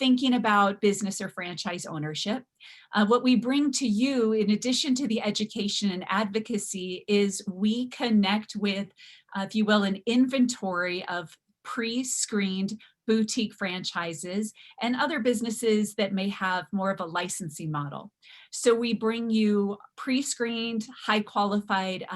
thinking about business or franchise ownership. What we bring to you, in addition to the education and advocacy, is we connect with, if you will, an inventory of pre-screened boutique franchises and other businesses that may have more of a licensing model. So we bring you pre-screened, high qualified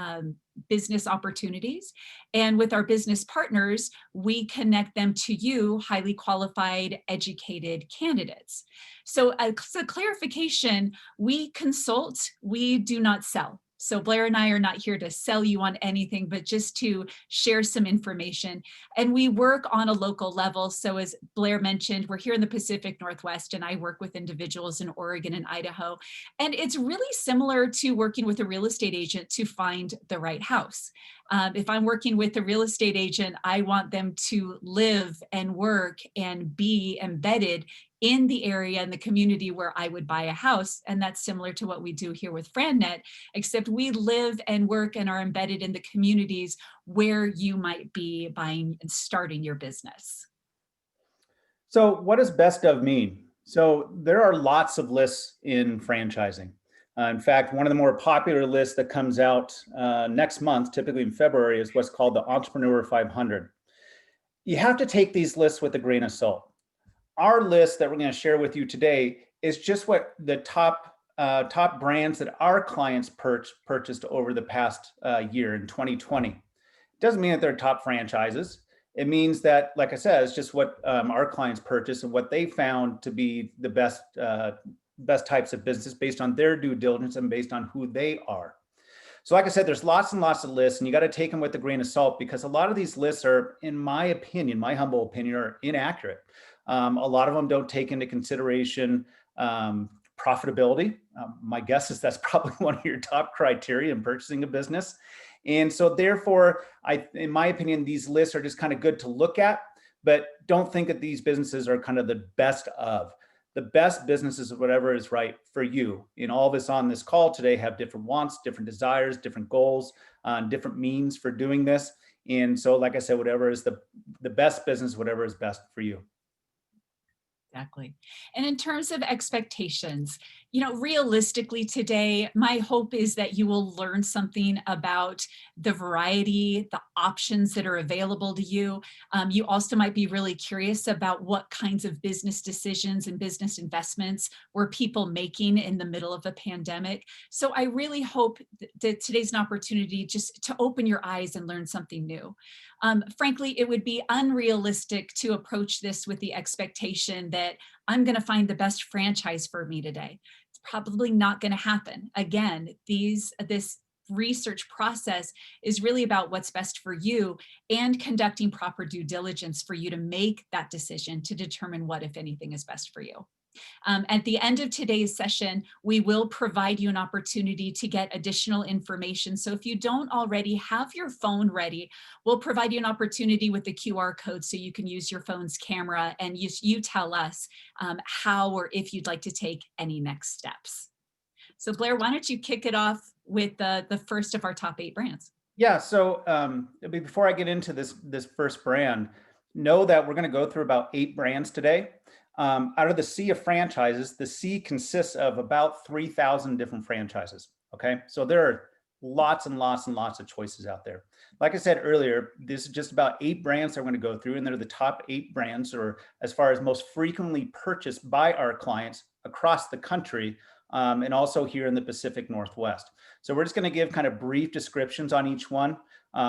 business opportunities. And with our business partners, we connect them to you, highly qualified, educated candidates. So as a clarification, we consult, we do not sell. So Blair and I are not here to sell you on anything, but just to share some information. And we work on a local level. So as Blair mentioned, we're here in the Pacific Northwest, and I work with individuals in Oregon and Idaho. And it's really similar to working with a real estate agent to find the right house. If I'm working with a real estate agent, I want them to live and work and be embedded in the area and the community where I would buy a house. And that's similar to what we do here with FranNet, except we live and work and are embedded in the communities where you might be buying and starting your business. So what does best of mean? So there are lots of lists in franchising. In fact, one of the more popular lists that comes out next month, typically in February, is what's called the Entrepreneur 500. You have to take these lists with a grain of salt. Our list that we're going to share with you today is just what the top brands that our clients purchased over the past year in 2020. It doesn't mean that they're top franchises. It means that, like I said, it's just what our clients purchased and what they found to be the best types of business based on their due diligence and based on who they are. So like I said, there's lots and lots of lists, and you got to take them with a grain of salt, because a lot of these lists are, in my opinion, my humble opinion, are inaccurate. A lot of them don't take into consideration profitability. My guess is that's probably one of your top criteria in purchasing a business. And so therefore, in my opinion, these lists are just kind of good to look at, but don't think that these businesses are kind of the best of. The best businesses are whatever is right for you. And all of us on this call today have different wants, different desires, different goals, different means for doing this. And so, like I said, whatever is the best business, whatever is best for you. Exactly. And in terms of expectations, realistically today, my hope is that you will learn something about the variety, the options that are available to you. You also might be really curious about what kinds of business decisions and business investments were people making in the middle of a pandemic. So I really hope that today's an opportunity just to open your eyes and learn something new. Frankly, it would be unrealistic to approach this with the expectation that I'm going to find the best franchise for me today. It's probably not going to happen. Again, this research process is really about what's best for you and conducting proper due diligence for you to make that decision to determine what, if anything, is best for you. At the end of today's session, we will provide you an opportunity to get additional information. So if you don't already have your phone ready, we'll provide you an opportunity with the QR code so you can use your phone's camera and you tell us how or if you'd like to take any next steps. So Blair, why don't you kick it off with the first of our top 8 brands? Yeah, so before I get into this first brand, know that we're going to go through about 8 brands today. Out of the sea of franchises, the sea consists of about 3,000 different franchises. Okay, so there are lots and lots and lots of choices out there. Like I said earlier, this is just about 8 brands that we're going to go through, and they're the top 8 brands, or as far as most frequently purchased by our clients across the country, and also here in the Pacific Northwest. So we're just going to give kind of brief descriptions on each one,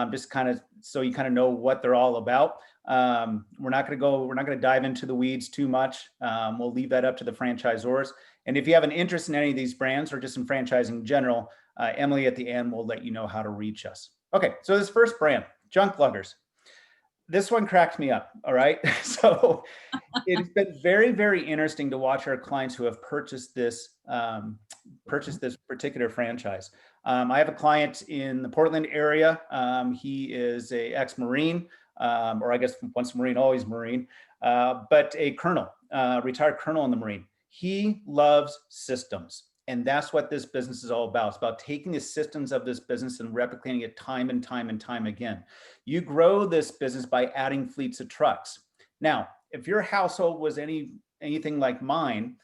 just kind of so you kind of know what they're all about. We're not going to dive into the weeds too much. We'll leave that up to the franchisors. And if you have an interest in any of these brands or just in franchising in general, Emily at the end will let you know how to reach us. Okay, so this first brand, Junk Luggers. This one cracked me up, all right? So it's been very, very interesting to watch our clients who have purchased this particular franchise. I have a client in the Portland area. He is a ex-Marine, or I guess once Marine, always Marine, but a colonel, retired colonel in the Marine. He loves systems. And that's what this business is all about. It's about taking the systems of this business and replicating it time and time and time again. You grow this business by adding fleets of trucks. Now, if your household was any anything like mine,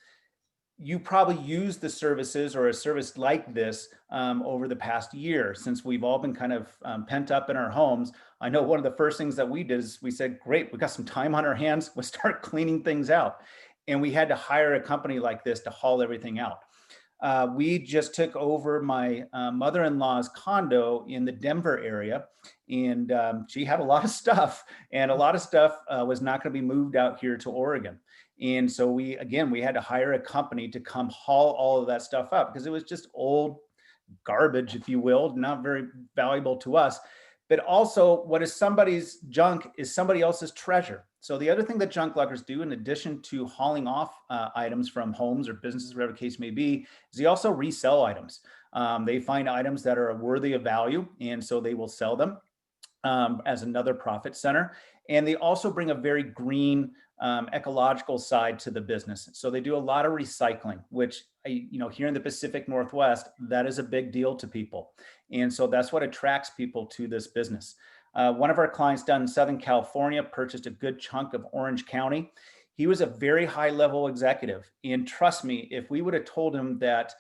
you probably use the services or a service like this over the past year, since we've all been kind of pent up in our homes. I know one of the first things that we did is we said, great, we got some time on our hands, let's start cleaning things out. And we had to hire a company like this to haul everything out. We just took over my mother-in-law's condo in the Denver area, and she had a lot of stuff, and a lot of stuff was not going to be moved out here to Oregon. And so we had to hire a company to come haul all of that stuff up because it was just old garbage, if you will, not very valuable to us. But also, what is somebody's junk is somebody else's treasure. So the other thing that junk luggers do, in addition to hauling off items from homes or businesses, whatever the case may be, is they also resell items. They find items that are worthy of value, and so they will sell them as another profit center. And they also bring a very green ecological side to the business. So they do a lot of recycling, which, here in the Pacific Northwest, that is a big deal to people. And so that's what attracts people to this business. One of our clients down in Southern California purchased a good chunk of Orange County. He was a very high level executive. And trust me, if we would have told him that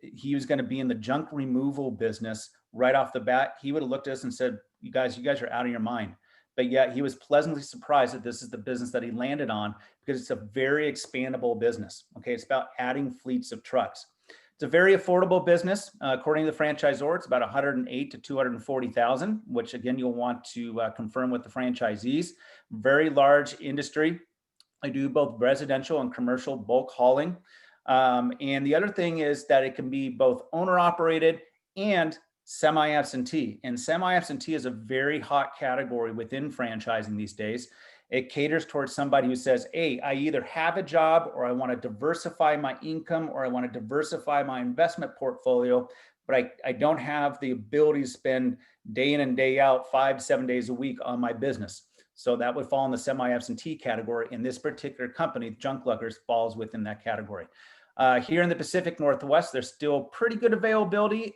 he was going to be in the junk removal business right off the bat, he would have looked at us and said, you guys are out of your mind. But yet he was pleasantly surprised that this is the business that he landed on, because it's a very expandable business. Okay, it's about adding fleets of trucks. It's a very affordable business. According to the franchisor, it's about 108 to 240,000, which again, you'll want to confirm with the franchisees. Very large industry. I do both residential and commercial bulk hauling. And the other thing is that it can be both owner operated and semi-absentee. And semi-absentee is a very hot category within franchising these days. It caters towards somebody who says, hey, I either have a job, or I want to diversify my income, or I want to diversify my investment portfolio, but I don't have the ability to spend day in and day out, 5-7 days a week on my business. So that would fall in the semi-absentee category. In this particular company, Junk Luggers falls within that category. Here in the Pacific Northwest, there's still pretty good availability.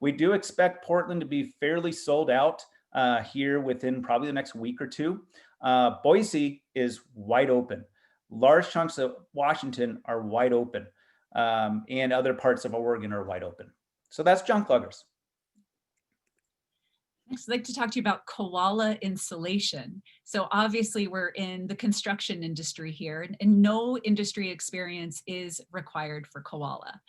We do expect Portland to be fairly sold out here within probably the next week or two. Boise is wide open. Large chunks of Washington are wide open, and other parts of Oregon are wide open. So that's Junk Luggers. Next, I'd like to talk to you about koala insulation. So obviously we're in the construction industry here, and no industry experience is required for koala.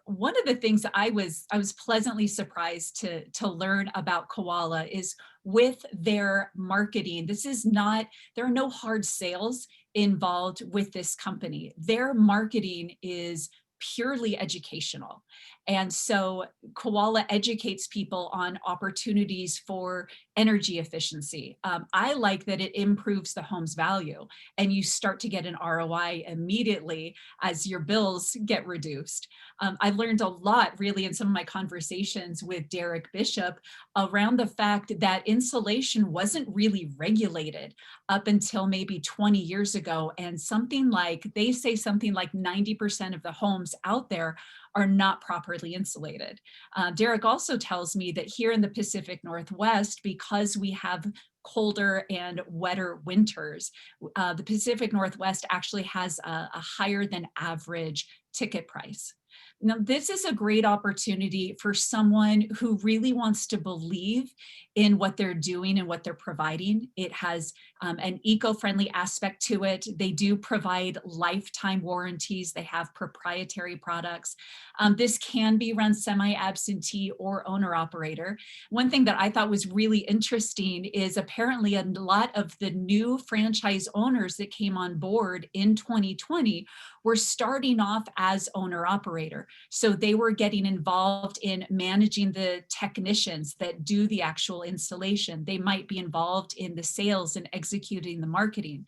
One of the things that I was pleasantly surprised to learn about koala is with their marketing. There are no hard sales involved with this company. Their marketing is purely educational. And so Koala educates people on opportunities for energy efficiency. I like that it improves the home's value, and you start to get an ROI immediately as your bills get reduced. I learned a lot really in some of my conversations with Derek Bishop around the fact that insulation wasn't really regulated up until maybe 20 years ago. And they say something like 90% of the homes out there are not properly insulated. Derek also tells me that here in the Pacific Northwest, because we have colder and wetter winters, the Pacific Northwest actually has a higher than average ticket price. Now, this is a great opportunity for someone who really wants to believe in what they're doing and what they're providing. It has an eco-friendly aspect to it. They do provide lifetime warranties. They have proprietary products. This can be run semi-absentee or owner-operator. One thing that I thought was really interesting is apparently a lot of the new franchise owners that came on board in 2020 were starting off as owner-operator. So they were getting involved in managing the technicians that do the actual installation. They might be involved in the sales and executing the marketing.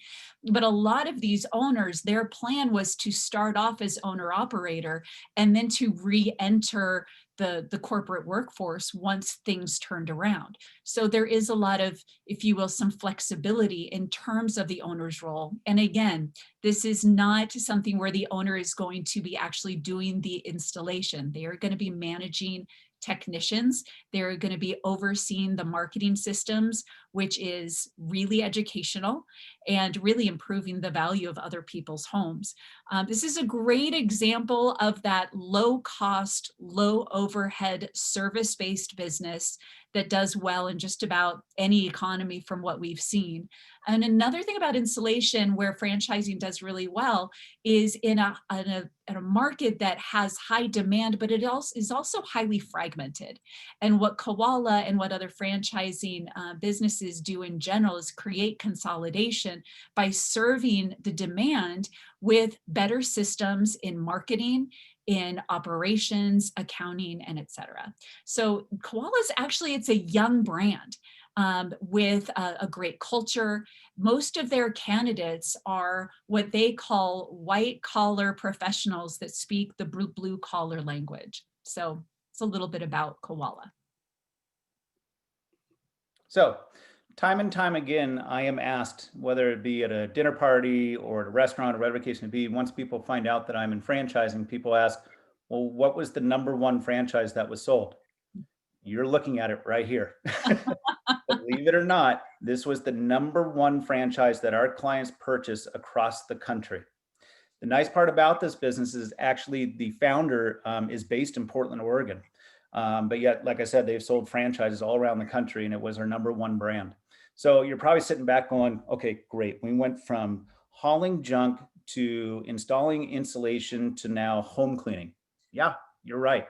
But a lot of these owners, their plan was to start off as owner-operator and then to re-enter the corporate workforce once things turned around. So there is a lot of, if you will, some flexibility in terms of the owner's role. And again, this is not something where the owner is going to be actually doing the installation. They are going to be managing technicians. They're going to be overseeing the marketing systems, which is really educational and really improving the value of other people's homes. This is a great example of that low cost, low overhead service-based business that does well in just about any economy from what we've seen. And another thing about insulation where franchising does really well is in a market that has high demand, but it also is also highly fragmented. And what Koala and what other franchising businesses do in general is create consolidation by serving the demand with better systems in marketing, in operations, accounting, and et cetera. So Koala's actually, it's a young brand with a great culture. Most of their candidates are what they call white collar professionals that speak the blue collar language. So it's a little bit about Koala. So, time and time again, I am asked, whether it be at a dinner party or at a restaurant or whatever the case may be, once people find out that I'm in franchising, people ask, well, what was the number one franchise that was sold? You're looking at it right here. Believe it or not, this was the number one franchise that our clients purchase across the country. The nice part about this business is actually the founder is based in Portland, Oregon. But yet, like I said, they've sold franchises all around the country and it was our number one brand. So you're probably sitting back going, okay, great. We went from hauling junk to installing insulation to now home cleaning. Yeah, you're right.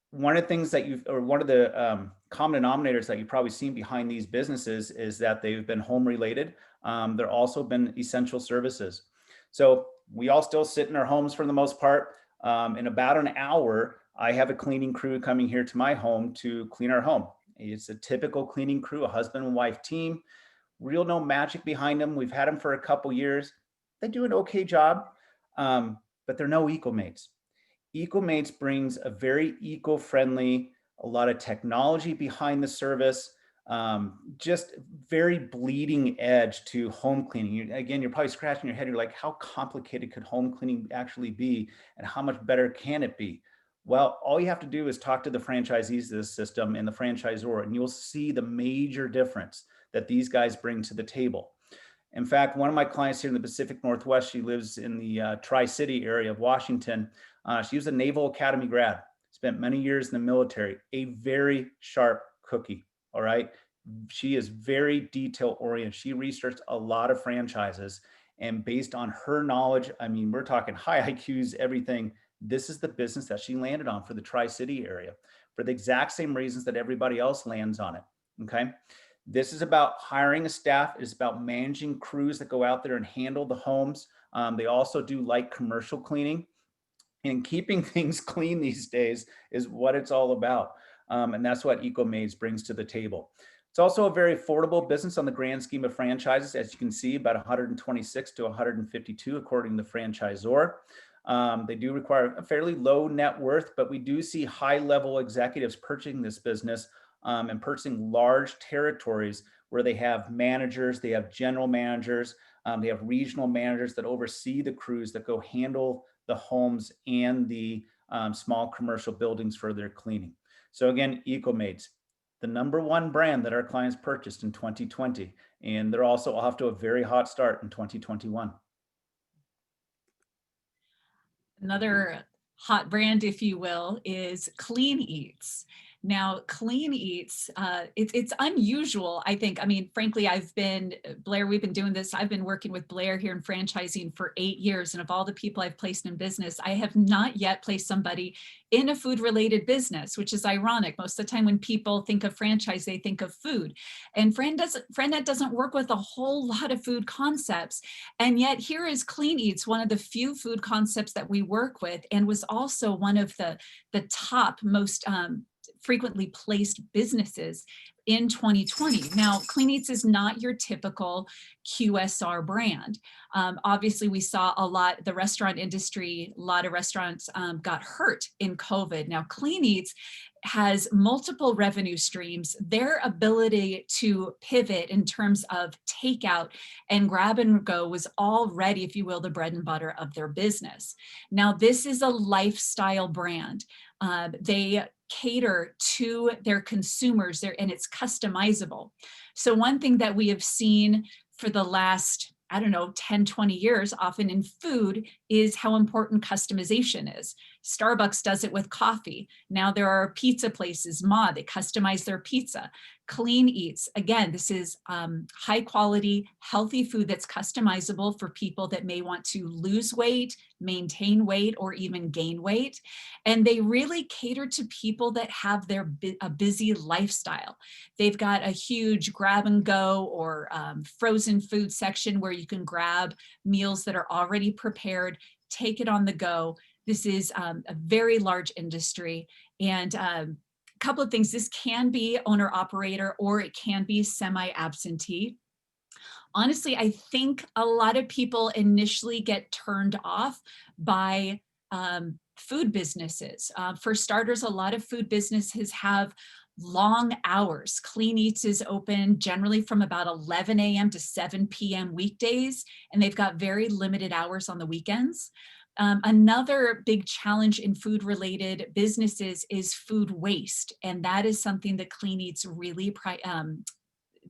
One of the things that you've, or one of the common denominators that you've probably seen behind these businesses is that they've been home related. They're also been essential services. So we all still sit in our homes for the most part. In about an hour, I have a cleaning crew coming here to my home to clean our home. It's a typical cleaning crew, a husband and wife team. Real no magic behind them. We've had them for a couple years. They do an okay job, but they're no eco-mates. Eco-mates brings a very eco-friendly, a lot of technology behind the service, just very bleeding edge to home cleaning. Again, you're probably scratching your head. You're like, how complicated could home cleaning actually be? And how much better can it be? Well, all you have to do is talk to the franchisees of this system and the franchisor, and you'll see the major difference that these guys bring to the table. In fact, one of my clients here in the Pacific Northwest, she lives in the Tri-City area of Washington. She was a Naval Academy grad, spent many years in the military, a very sharp cookie, all right? She is very detail oriented. She researched a lot of franchises, and based on her knowledge, I mean, we're talking high IQs, everything. This is the business that she landed on for the Tri-City area for the exact same reasons that everybody else lands on it, okay? This is about hiring a staff. It's about managing crews that go out there and handle the homes. They also do light commercial cleaning, and keeping things clean these days is what it's all about. And that's what EcoMaids brings to the table. It's also a very affordable business on the grand scheme of franchises. As you can see, about 126 to 152 according to the franchisor. They do require a fairly low net worth, but we do see high level executives purchasing this business and purchasing large territories where they have managers, they have general managers, they have regional managers that oversee the crews that go handle the homes and the small commercial buildings for their cleaning. So again, EcoMaids, the number one brand that our clients purchased in 2020, and they're also off to a very hot start in 2021. Another hot brand, if you will, is Clean Eats. Now, Clean Eats, it's unusual, I think. I mean, frankly, Blair, we've been doing this. I've been working with Blair here in franchising for 8 years. And of all the people I've placed in business, I have not yet placed somebody in a food related business, which is ironic. Most of the time when people think of franchise, they think of food. And FranNet doesn't work with a whole lot of food concepts. And yet here is Clean Eats, one of the few food concepts that we work with, and was also one of the top most frequently placed businesses in 2020. Now, Clean Eats is not your typical QSR brand. Obviously, we saw the restaurant industry, a lot of restaurants got hurt in COVID. Now, Clean Eats has multiple revenue streams. Their ability to pivot in terms of takeout and grab and go was already, if you will, the bread and butter of their business. Now, this is a lifestyle brand. They cater to their consumers there, and it's customizable. So one thing that we have seen for the last, I don't know, 10, 20 years, often in food, is how important customization is. Starbucks does it with coffee. Now there are pizza places, they customize their pizza. Clean Eats, again, this is high quality, healthy food that's customizable for people that may want to lose weight, maintain weight, or even gain weight. And they really cater to people that have a busy lifestyle. They've got a huge grab and go or frozen food section where you can grab meals that are already prepared, take it on the go. This is a very large industry. And couple of things, this can be owner operator or it can be semi-absentee. Honestly, I think a lot of people initially get turned off by food businesses. For starters, a lot of food businesses have long hours. Clean Eats is open generally from about 11 a.m. to 7 p.m. weekdays, and they've got very limited hours on the weekends. Another big challenge in food related businesses is food waste. And that is something that Clean Eats really,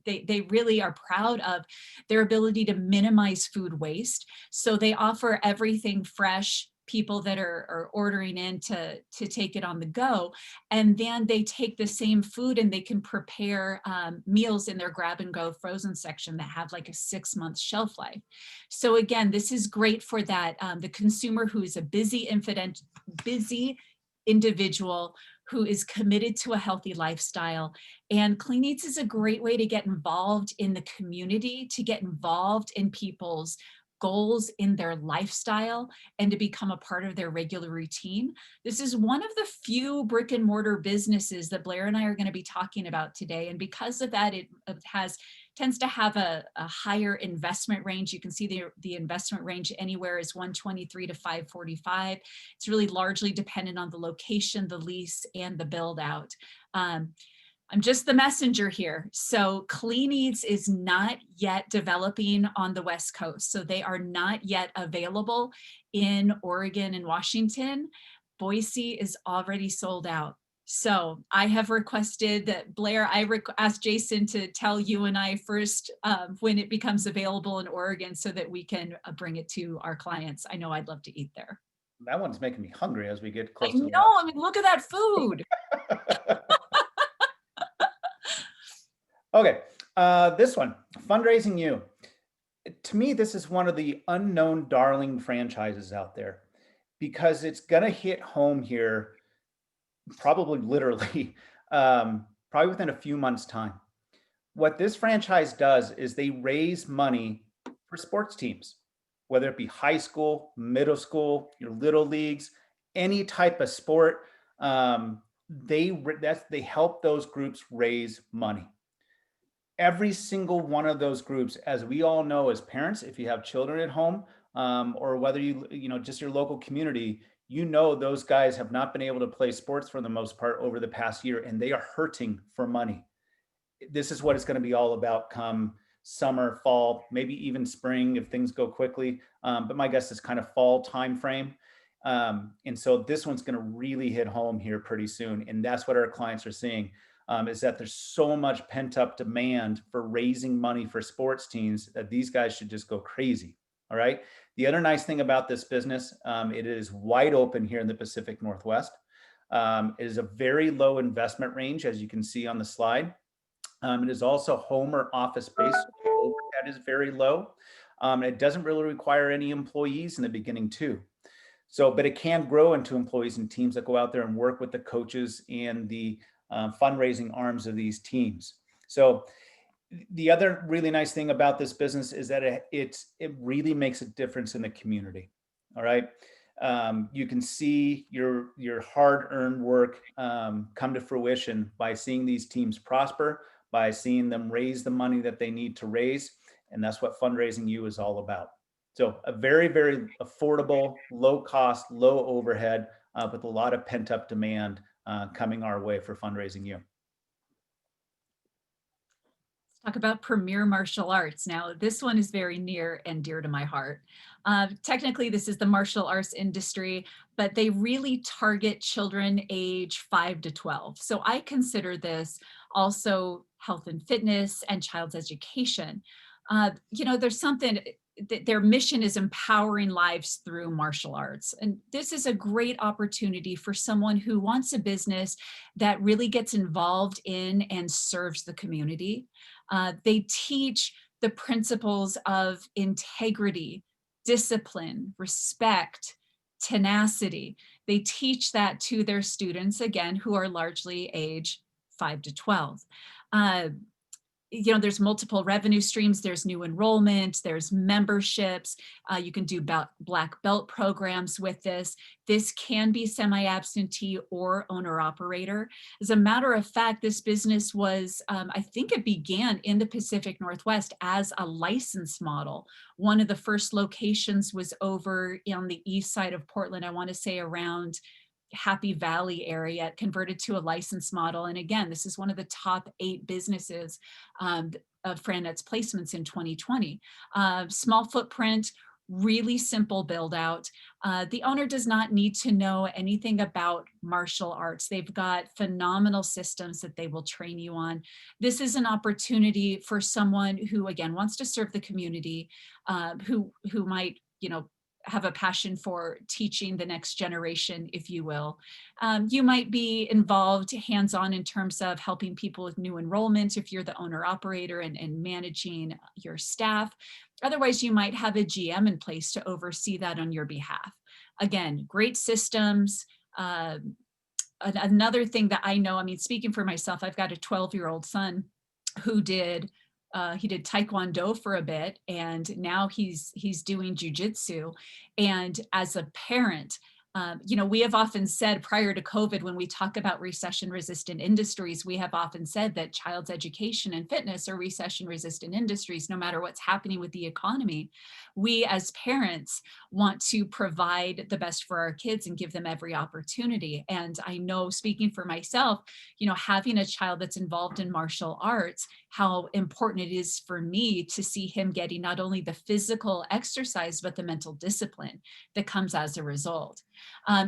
they really are proud of their ability to minimize food waste. So they offer everything fresh, people that are ordering in to take it on the go. And then they take the same food and they can prepare meals in their grab and go frozen section that have like a 6-month shelf life. So again, this is great for that, the consumer who is a busy individual who is committed to a healthy lifestyle. And Clean Eats is a great way to get involved in the community, to get involved in people's goals in their lifestyle, and to become a part of their regular routine. This is one of the few brick and mortar businesses that Blair and I are going to be talking about today. And because of that, it tends to have a higher investment range. You can see the investment range anywhere is 123 to 545. It's really largely dependent on the location, the lease, and the build out. I'm just the messenger here. So Clean Eats is not yet developing on the West Coast. So they are not yet available in Oregon and Washington. Boise is already sold out. So I have requested that Blair, asked Jason to tell you and I first when it becomes available in Oregon so that we can bring it to our clients. I know I'd love to eat there. That one's making me hungry as we get I close to know, I mean, look at that food. that. Okay, this one, Fundraising You. To me, this is one of the unknown darling franchises out there because it's gonna hit home here, probably literally, probably within a few months' time. What this franchise does is they raise money for sports teams, whether it be high school, middle school, your little leagues, any type of sport. They help those groups raise money. Every single one of those groups, as we all know as parents, if you have children at home, or whether just your local community, those guys have not been able to play sports for the most part over the past year, and they are hurting for money. This is what it's going to be all about come summer, fall, maybe even spring if things go quickly. But my guess is kind of fall time frame. And so this one's going to really hit home here pretty soon. And that's what our clients are seeing, is that there's so much pent up demand for raising money for sports teams that these guys should just go crazy. All right. The other nice thing about this business, it is wide open here in the Pacific Northwest. It is a very low investment range, as you can see on the slide. It is also home or office space. Overhead is very low. It doesn't really require any employees in the beginning too. So, but it can grow into employees and teams that go out there and work with the coaches and the fundraising arms of these teams. So the other really nice thing about this business is that it really makes a difference in the community. All right. You can see your hard-earned work come to fruition by seeing these teams prosper, by seeing them raise the money that they need to raise. And that's what Fundraising You is all about. So a very, very affordable, low cost, low overhead, with a lot of pent up demand coming our way for Fundraising You. Talk about premier martial arts. Now, this one is very near and dear to my heart. Technically, this is the martial arts industry, but they really target children age 5 to 12. So I consider this also health and fitness and child's education. There's something, their mission is empowering lives through martial arts. And this is a great opportunity for someone who wants a business that really gets involved in and serves the community. They teach the principles of integrity, discipline, respect, tenacity. They teach that to their students, again, who are largely age 5 to 12. Uh, there's multiple revenue streams. There's new enrollment, there's memberships. You can do black belt programs with this. This can be semi-absentee or owner operator. As a matter of fact, this business was, I think it began in the Pacific Northwest as a license model. One of the first locations was over on the east side of Portland, I want to say around Happy Valley area, converted to a license model. And again, this is one of the top 8 businesses of FranNet's placements in 2020. Small footprint, really simple build out. The owner does not need to know anything about martial arts. They've got phenomenal systems that they will train you on. This is an opportunity for someone who, again, wants to serve the community, who might, have a passion for teaching the next generation, if you will. You might be involved hands-on in terms of helping people with new enrollments if you're the owner operator and managing your staff. Otherwise, you might have a GM in place to oversee that on your behalf. Again, great systems. Another thing that I know, I mean, speaking for myself, I've got a 12-year-old son who he did Taekwondo for a bit, and now he's doing jujitsu. And as a parent, we have often said prior to COVID, when we talk about recession resistant industries, we have often said that child's education and fitness are recession resistant industries, no matter what's happening with the economy. We as parents want to provide the best for our kids and give them every opportunity. And I know, speaking for myself, having a child that's involved in martial arts, how important it is for me to see him getting not only the physical exercise, but the mental discipline that comes as a result.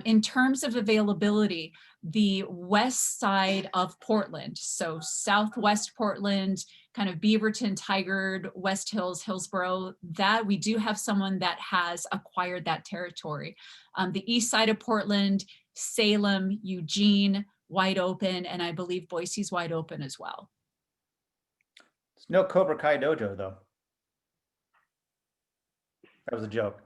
In terms of availability, the west side of Portland, so southwest Portland, kind of Beaverton, Tigard, West Hills, Hillsborough, that we do have someone that has acquired that territory. The east side of Portland, Salem, Eugene, wide open, and I believe Boise's wide open as well. There's no Cobra Kai dojo, though. That was a joke.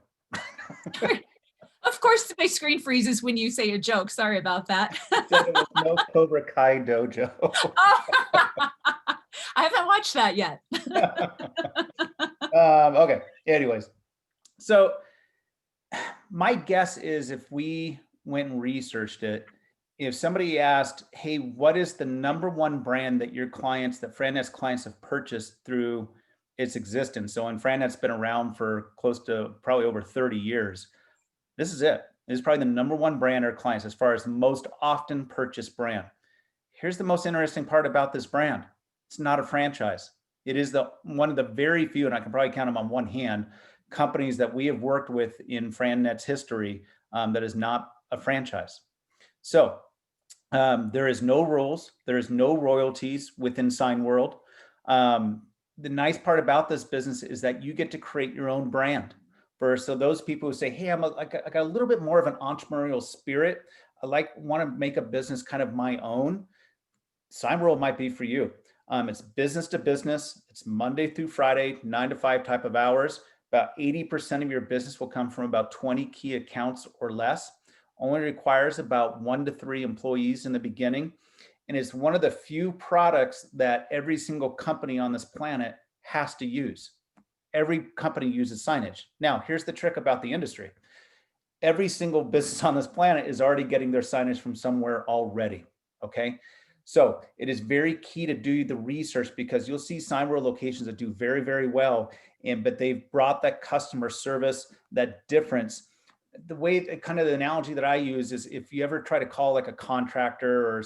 Of course, my screen freezes when you say a joke. Sorry about that. There was no Cobra Kai dojo. I haven't watched that yet. Okay. Anyways, so my guess is if we went and researched it, if somebody asked, hey, what is the #1 brand that your clients, that FranNet's clients have purchased through its existence? So, and FranNet's been around for close to probably over 30 years. This is it. This is probably the #1 brand our clients as far as the most often purchased brand. Here's the most interesting part about this brand. It's not a franchise. It is one of the very few, and I can probably count them on one hand, companies that we have worked with in FranNet's history that is not a franchise. So there is no rules. There is no royalties within Sign World. The nice part about this business is that you get to create your own brand. So those people who say, hey, I got a little bit more of an entrepreneurial spirit. Want to make a business kind of my own. Sign World might be for you. It's business to business. It's Monday through Friday, 9 to 5 type of hours. About 80% of your business will come from about 20 key accounts or less. Only requires about 1 to 3 employees in the beginning. And it's one of the few products that every single company on this planet has to use. Every company uses signage. Now, here's the trick about the industry. Every single business on this planet is already getting their signage from somewhere already, okay? So it is very key to do the research, because you'll see Sign World locations that do very, very well, but they've brought that customer service, that difference. The way, kind of the analogy that I use is, if you ever try to call like a contractor or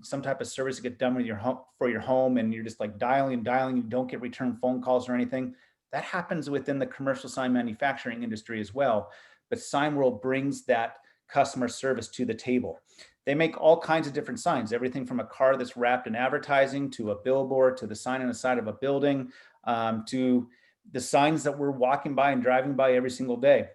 some type of service to get done with your home, for your home, and you're just like dialing, you don't get return phone calls or anything. That happens within the commercial sign manufacturing industry as well. But Sign World brings that customer service to the table. They make all kinds of different signs, everything from a car that's wrapped in advertising to a billboard to the sign on the side of a building, to the signs that we're walking by and driving by every single day.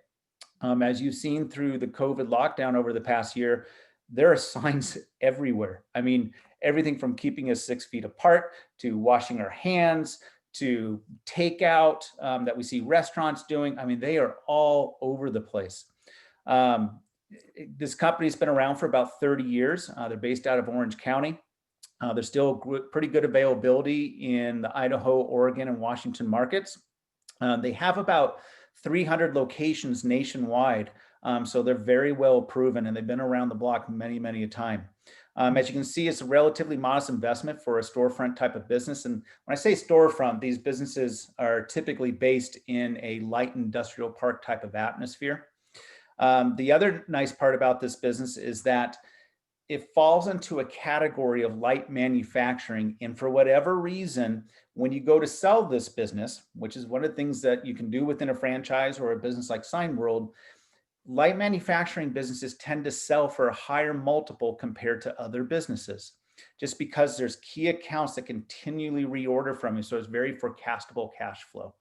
As you've seen through the COVID lockdown over the past year, there are signs everywhere. I mean, everything from keeping us 6 feet apart to washing our hands to takeout that we see restaurants doing. I mean, they are all over the place. Um, this company's been around for about 30 years. They're based out of Orange County. There's still pretty good availability in the Idaho, Oregon, and Washington markets. They have about 300 locations nationwide. So they're very well proven and they've been around the block many, many a time. As you can see, it's a relatively modest investment for a storefront type of business. And when I say storefront, these businesses are typically based in a light industrial park type of atmosphere. The other nice part about this business is that it falls into a category of light manufacturing. And for whatever reason, when you go to sell this business, which is one of the things that you can do within a franchise or a business like Sign World, light manufacturing businesses tend to sell for a higher multiple compared to other businesses, just because there's key accounts that continually reorder from you. So it's very forecastable cash flow.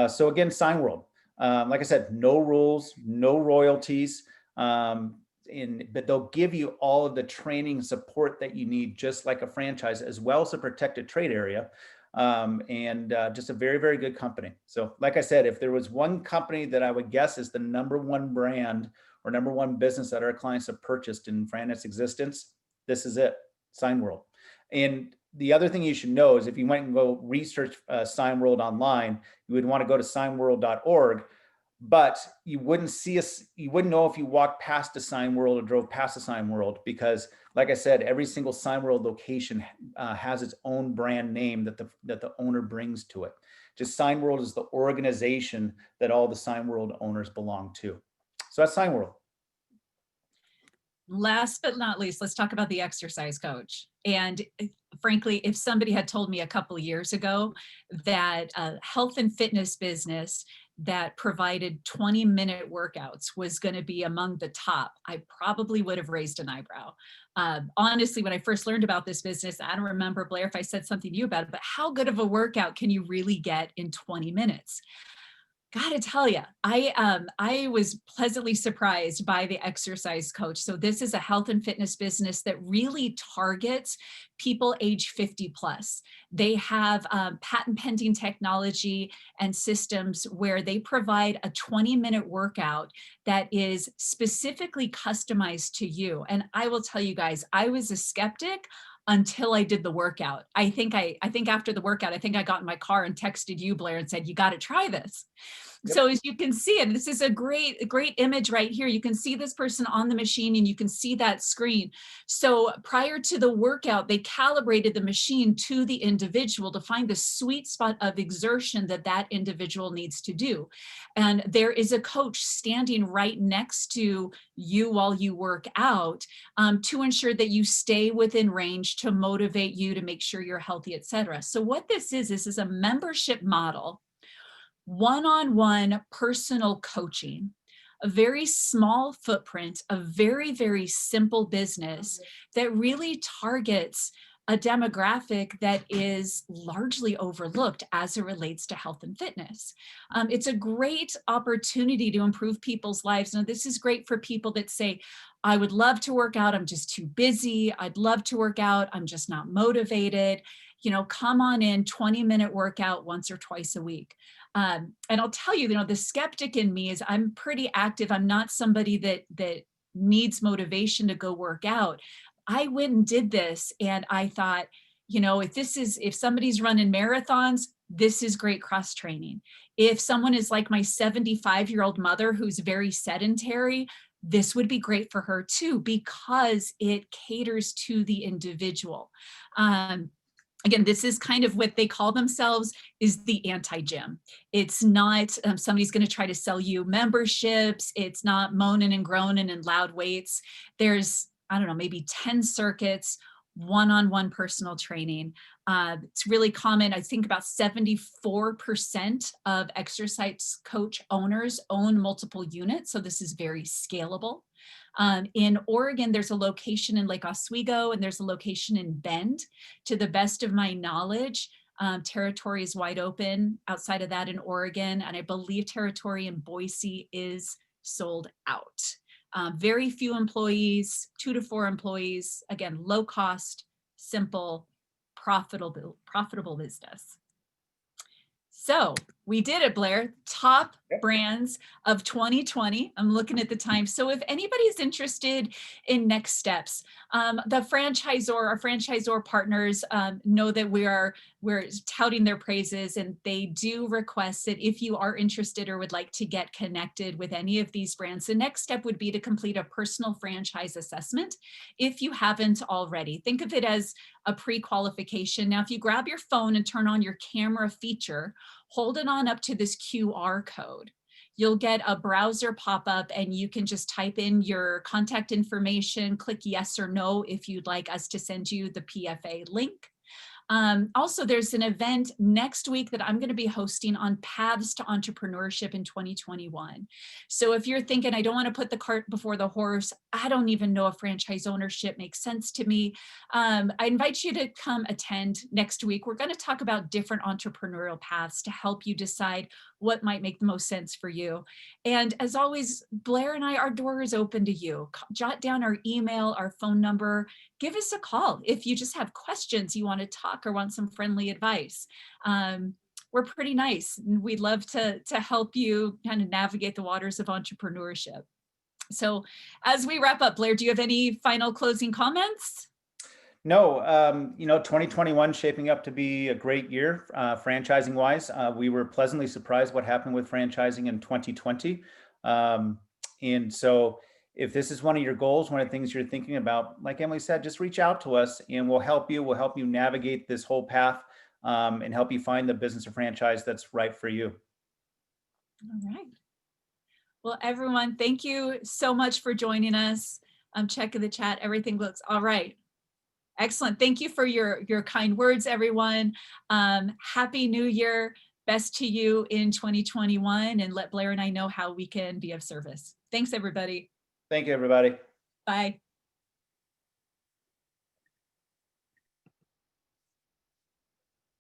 So again, Sign World, like I said, no rules, no royalties. But they'll give you all of the training and support that you need, just like a franchise, as well as a protected trade area. Just a very, very good company. So like I said, if there was one company that I would guess is the number one brand or number one business that our clients have purchased in FranNet's existence, this is it, Sign World. And the other thing you should know is if you went and go research Sign World online, you would want to go to signworld.org. But you wouldn't see us, you wouldn't know if you walked past a Sign World or drove past a Sign World, because like I said, every single Sign World location has its own brand name that the owner brings to it. Just Sign World is the organization that all the Sign World owners belong to. So that's Sign World. Last but not least, let's talk about the exercise coach. And frankly, if somebody had told me a couple of years ago that a health and fitness business that provided 20-minute workouts was going to be among the top, I probably would have raised an eyebrow. Honestly, when I first learned about this business, I don't remember, Blair, if I said something to you about it, but how good of a workout can you really get in 20 minutes? Gotta tell you, I was pleasantly surprised by the exercise coach. So this is a health and fitness business that really targets people age 50 plus. They have patent pending technology and systems where they provide a 20-minute workout that is specifically customized to you. And I will tell you guys, I was a skeptic until I did the workout. I think after the workout, I think I got in my car and texted you, Blair, and said, you got to try this. Yep. So as you can see, and this is a great image right here. You can see this person on the machine and you can see that screen. So prior to the workout, they calibrated the machine to the individual to find the sweet spot of exertion that that individual needs to do. And there is a coach standing right next to you while you work out to ensure that you stay within range, to motivate you, to make sure you're healthy, et cetera. So what this is a membership model, one-on-one personal coaching, a very small footprint, a very, very simple business that really targets a demographic that is largely overlooked as it relates to health and fitness. It's a great opportunity to improve people's lives. Now, this is great for people that say, I would love to work out, I'm just too busy. I'd love to work out, I'm just not motivated. Come on in, 20-minute workout once or twice a week. And I'll tell you, the skeptic in me is I'm pretty active. I'm not somebody that needs motivation to go work out. I went and did this and I thought, if somebody's running marathons, this is great cross training. If someone is like my 75-year-old mother who's very sedentary, this would be great for her too, because it caters to the individual. Again, this is kind of what they call themselves, is the anti-gym. It's not somebody's going to try to sell you memberships. It's not moaning and groaning and loud weights. There's, I don't know, maybe 10 circuits, one-on-one personal training. It's really common. I think about 74% of exercise coach owners own multiple units. So this is very scalable. In Oregon, there's a location in Lake Oswego and there's a location in Bend. To the best of my knowledge, territory is wide open outside of that in Oregon. And I believe territory in Boise is sold out. Very few employees, 2 to 4 employees, again, low cost, simple, profitable business. So we did it, Blair. Top brands of 2020. I'm looking at the time. So if anybody's interested in next steps, the franchisor, our franchisor partners know that we're touting their praises, and they do request that if you are interested or would like to get connected with any of these brands, the next step would be to complete a personal franchise assessment if you haven't already. Think of it as a pre-qualification. Now, if you grab your phone and turn on your camera feature, hold it on up to this QR code. You'll get a browser pop-up and you can just type in your contact information, click yes or no if you'd like us to send you the PFA link. Also, there's an event next week that I'm going to be hosting on paths to entrepreneurship in 2021. So if you're thinking, I don't want to put the cart before the horse, I don't even know if franchise ownership makes sense to me, I invite you to come attend next week. We're going to talk about different entrepreneurial paths to help you decide what might make the most sense for you. And as always, Blair and I, our door is open to you. Jot down our email, our phone number. Give us a call if you just have questions, you want to talk or want some friendly advice. We're pretty nice. We'd love to help you kind of navigate the waters of entrepreneurship. So as we wrap up, Blair, do you have any final closing comments? No, 2021 shaping up to be a great year, franchising wise. We were pleasantly surprised what happened with franchising in 2020. And so if this is one of your goals, one of the things you're thinking about, like Emily said, just reach out to us and we'll help you. We'll help you navigate this whole path and help you find the business or franchise that's right for you. All right. Well, everyone, thank you so much for joining us. I'm checking the chat. Everything looks all right. Excellent. Thank you for your kind words, everyone. Happy New Year. Best to you in 2021, and let Blair and I know how we can be of service. Thanks, everybody. Thank you, everybody. Bye.